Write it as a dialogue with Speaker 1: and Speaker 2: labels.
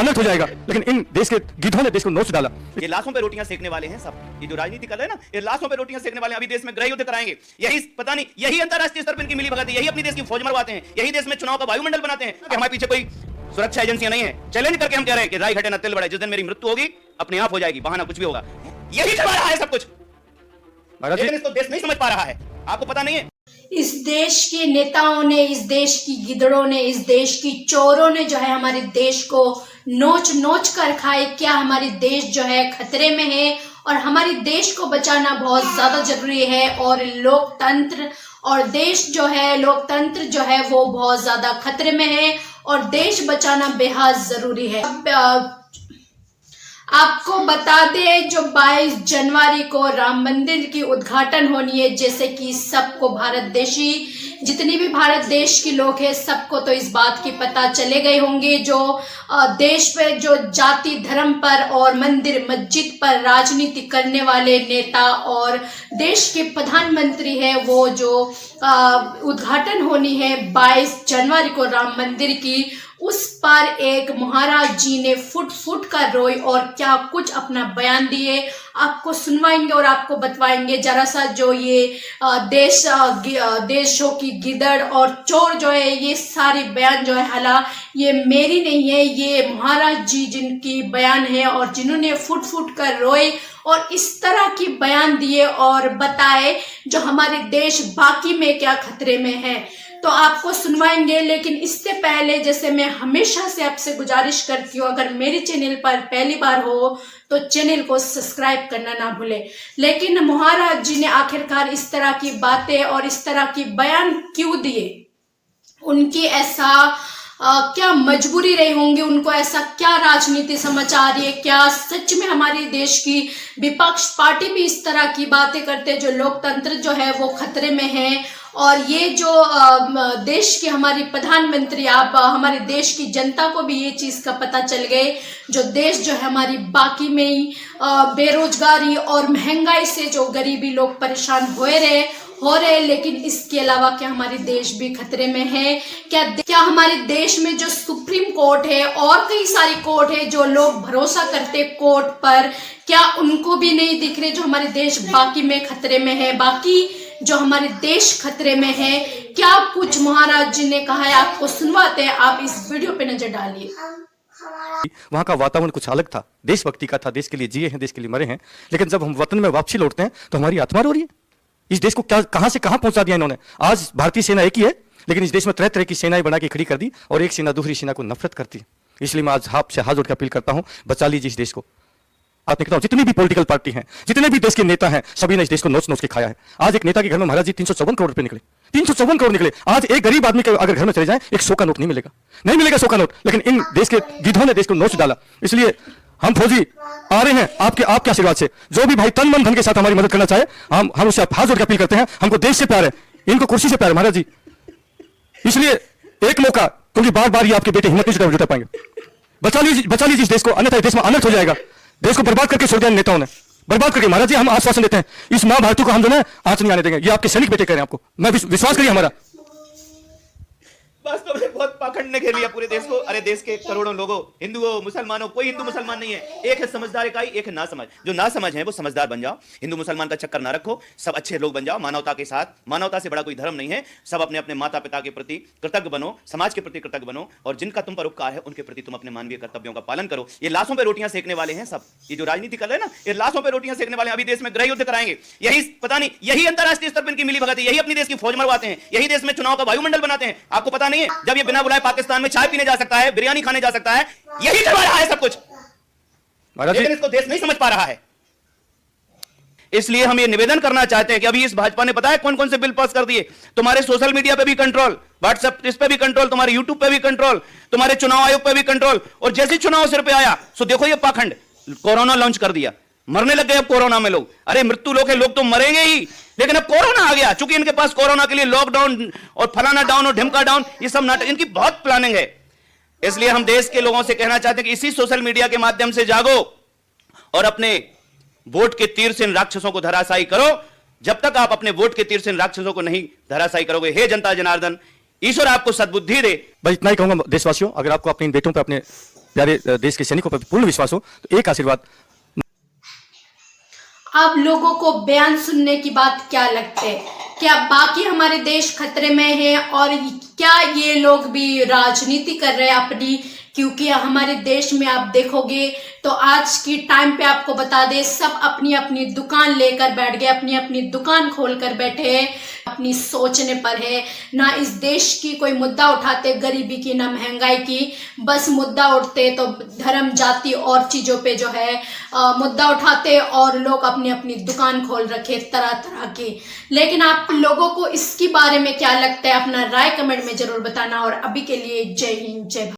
Speaker 1: अनर्थ हो जाएगा। लेकिन इन देश के गिद्धों ने देश को नोच डाला।
Speaker 2: ये लाशों पे रोटियां सेकने वाले हैं सब। ये जो राजनीति कर रहे हैं ना, ये लाशों पे रोटियां सेकने वाले हैं। अभी देश में गृह युद्ध कराएंगे, यही पता नहीं, यही अंतरराष्ट्रीय स्तर पर इनकी मिली भगत है, यही अपनी देश की फौज मरवाते हैं, यही देश में चुनाव का वायुमंडल बनाते हैं कि हमारे पीछे कोई सुरक्षा एजेंसियां नहीं है। चैलेंज करके हम कह रहे हैं कि राय घटे ना तिल बढ़े, जिस दिन मेरी मृत्यु होगी अपने आप हो जाएगी, बहाना कुछ भी होगा। यही चल रहा है सब कुछ, लेकिन इसको देश नहीं समझ पा रहा है। आपको पता नहीं है,
Speaker 3: इस देश के नेताओं ने, इस देश की गिदड़ों ने, इस देश की चोरों ने जो है हमारे देश को नोच नोच कर खाए। क्या हमारी देश जो है खतरे में है और हमारी देश को बचाना बहुत ज्यादा जरूरी है। और लोकतंत्र और देश जो है, लोकतंत्र जो है वो बहुत ज्यादा खतरे में है और देश बचाना बेहद जरूरी है। आपको बता दें, जो 22 जनवरी को राम मंदिर की उद्घाटन होनी है, जैसे कि सबको भारत देशी जितनी भी भारत देश के लोग हैं सबको तो इस बात की पता चले गए होंगे। जो देश पे जो जाति धर्म पर और मंदिर मस्जिद पर राजनीति करने वाले नेता और देश के प्रधानमंत्री है, वो जो उद्घाटन होनी है 22 जनवरी को राम मंदिर की, उस पर एक महाराज जी ने फुट फुट कर रोई और क्या कुछ अपना बयान दिए, आपको सुनवाएंगे और आपको बतवाएंगे। जरा सा जो ये देशों की गिदड़ और चोर जो है, ये सारी बयान जो है, हालांकि ये मेरी नहीं है, ये महाराज जी जिनकी बयान है और जिन्होंने फुट फुट कर रोए और इस तरह की बयान दिए और बताए जो हमारे देश बाकी में क्या खतरे में है, तो आपको सुनवाएंगे। लेकिन इससे पहले, जैसे मैं हमेशा से आपसे गुजारिश करती हूँ, अगर मेरे चैनल पर पहली बार हो तो चैनल को सब्सक्राइब करना ना भूले। लेकिन महाराज जी ने आखिरकार इस तरह की बातें और इस तरह की बयान क्यों दिए, उनकी ऐसा क्या मजबूरी रही होंगी, उनको ऐसा क्या राजनीति समझ आ रही है, क्या सच में हमारे देश की विपक्ष पार्टी भी इस तरह की बातें करते हैं, जो लोकतंत्र जो है वो खतरे में है। और ये जो देश के हमारी प्रधानमंत्री, आप हमारे देश की जनता को भी ये चीज का पता चल गए, जो देश जो है हमारी बाकी में ही बेरोजगारी और महंगाई से जो गरीबी लोग परेशान हो रहे, लेकिन इसके अलावा क्या हमारे देश भी खतरे में है। क्या हमारे देश में जो सुप्रीम कोर्ट है और कई सारी कोर्ट है, जो लोग भरोसा करते कोर्ट पर, क्या उनको भी नहीं दिख रहे जो हमारे देश बाकी में खतरे में है, बाकी जो हमारे देश खतरे में है। क्या कुछ महाराज जी ने कहा है, आपको सुनवाते हैं, आप इस वीडियो पे नजर डालिए।
Speaker 1: वहां का वातावरण कुछ अलग था, देशभक्ति का था, देश के लिए जिए हैं, देश के लिए मरे हैं। लेकिन जब हम वतन में वापसी लौटते हैं तो हमारी आत्मा रो रही है। इस देश को क्या, कहां से कहां पहुंचा दिया इन्होंने। आज भारतीय सेना एक ही है, लेकिन इस देश में तरह तरह की सेनाएं बना के खड़ी कर दी और एक सेना दूसरी सेना को नफरत करती है। इसलिए मैं आज आपसे हाथ जोड़ के अपील करता हूं, बचा लीजिए इस देश को। आपने कहता हूं, जितनी भी पॉलिटिकल पार्टी हैं, जितने भी देश के नेता हैं, सभी ने इस देश को नोच नोच के खाया है। आज एक नेता के घर में महाराज जी 354 करोड़ रुपए निकले, 354 करोड़ निकले। आज एक गरीब आदमी के अगर घर में चले जाए, एक 100 का नोट नहीं मिलेगा, नहीं मिलेगा 100 का नोट। लेकिन इन देश के गिद्धों ने देश को नोच डाला। इसलिए हम फौजी आ रहे हैं आपके आशीर्वाद से। जो भी भाई तन मन धन के साथ हमारी मदद करना चाहे, हम उससे हाथ जोड़ के अपील करते हैं। हमको देश से प्यार है, इनको कुर्सी से प्यार है महाराज जी। इसलिए एक मौका, क्योंकि बार बार ये आपके बेटे हिम्मत नहीं जुटा पाएंगे, बचा लीजिए इस देश को, अन्यथा देश में अनर्थ हो जाएगा। देश को बर्बाद करके छोड़ दिया नेताओं ने, बर्बाद करके। महाराज जी हम आश्वासन देते हैं, इस मां भारती को हम जो है आंच नहीं आने देंगे। ये आपके सैनिक बेटे कह रहे हैं आपको, मैं विश्वास करिए हमारा।
Speaker 2: वास्तव में बहुत पाखंड ने घेर लिया पूरे देश को। अरे देश के करोड़ों लोगों, हिंदुओं मुसलमानों, कोई हिंदू मुसलमान नहीं है, एक है समझदार इकाई, एक है ना समझ। जो ना समझ है वो समझदार बन जाओ, हिंदू मुसलमान का चक्कर ना रखो, सब अच्छे लोग बन जाओ मानवता के साथ। मानवता से बड़ा कोई धर्म नहीं है। सब अपने अपने माता पिता के प्रति कृतज्ञ बनो, समाज के प्रति कृतज्ञ बनो, और जिनका तुम पर उपकार है उनके प्रति तुम अपने मानवीय कर्तव्यों का पालन करो। ये लाशों पर रोटियां सेकने वाले हैं सब। ये जो राजनीति कर रहे हैं ना, ये लाशों पर रोटियां सेकने वाले हैं। अभी देश में गृह युद्ध कराएंगे, यही पता नहीं, यही अंतरराष्ट्रीय स्तर पर इनकी मिली भगत है, यही अपनी देश की फौज मरवाते हैं, यही देश में चुनाव का वायुमंडल बनाते हैं। आपको पता नहीं है, जब ये बिना बुलाए पाकिस्तान में चाय पीने जा सकता है, बिरयानी खाने जा सकता है, यही करवा रहा है सब कुछ, लेकिन इसको देश नहीं समझ पा रहा है। इसलिए हम ये निवेदन करना चाहते हैं कि अभी इस भाजपा ने पता है कौन कौन से बिल पास कर दिए। तुम्हारे सोशल मीडिया पे भी कंट्रोल, व्हाट्सएप इस पे भी कंट्रोल, तुम्हारे यूट्यूब पे भी कंट्रोल, तुम्हारे चुनाव आयोग पे भी कंट्रोल। और जैसे चुनाव सिर पे आया, सो देखो ये पाखंड, कोरोना लॉन्च कर दिया, मरने लग गए अब कोरोना में लोग। अरे मृत्यु लोग है, लोग तो मरेंगे ही, लेकिन अब कोरोना आ गया, चूंकि इनके पास कोरोना के लिए लॉकडाउन और फलाना डाउन और ढिमका डाउन, ये सब नाटक, इनकी बहुत प्लानिंग है। इसलिए हम देश के लोगों से कहना चाहते हैं कि इसी सोशल मीडिया के माध्यम से जागो और अपने वोट के तीर से इन राक्षसों को धराशायी करो। जब तक आप अपने वोट के तीर से इन राक्षसों को नहीं धराशायी करोगे, हे जनता जनार्दन, ईश्वर आपको सद्बुद्धि दे।
Speaker 1: बस इतना ही कहूंगा देशवासियों, अगर आपको अपने इन बेटों पर, अपने प्यारे देश के सैनिकों पर पूर्ण विश्वास हो, तो एक आशीर्वाद।
Speaker 3: आप लोगों को बयान सुनने की बात क्या लगते है? क्या बाकी हमारे देश खतरे में है और क्या ये लोग भी राजनीति कर रहे हैं अपनी? क्योंकि हमारे देश में आप देखोगे तो आज की टाइम पे आपको बता दे, सब अपनी अपनी दुकान लेकर बैठ गए, अपनी अपनी दुकान खोल कर बैठे हैं, अपनी सोचने पर है। ना इस देश की कोई मुद्दा उठाते, गरीबी की ना महंगाई की, बस मुद्दा उठते तो धर्म जाति और चीजों पे जो है मुद्दा उठाते और लोग अपनी अपनी दुकान खोल रखे तरह तरह की। लेकिन आप लोगों को इसके बारे में क्या लगता है? अपना राय कमेंट में जरूर बताना। और अभी के लिए जय हिंद, जय भारत।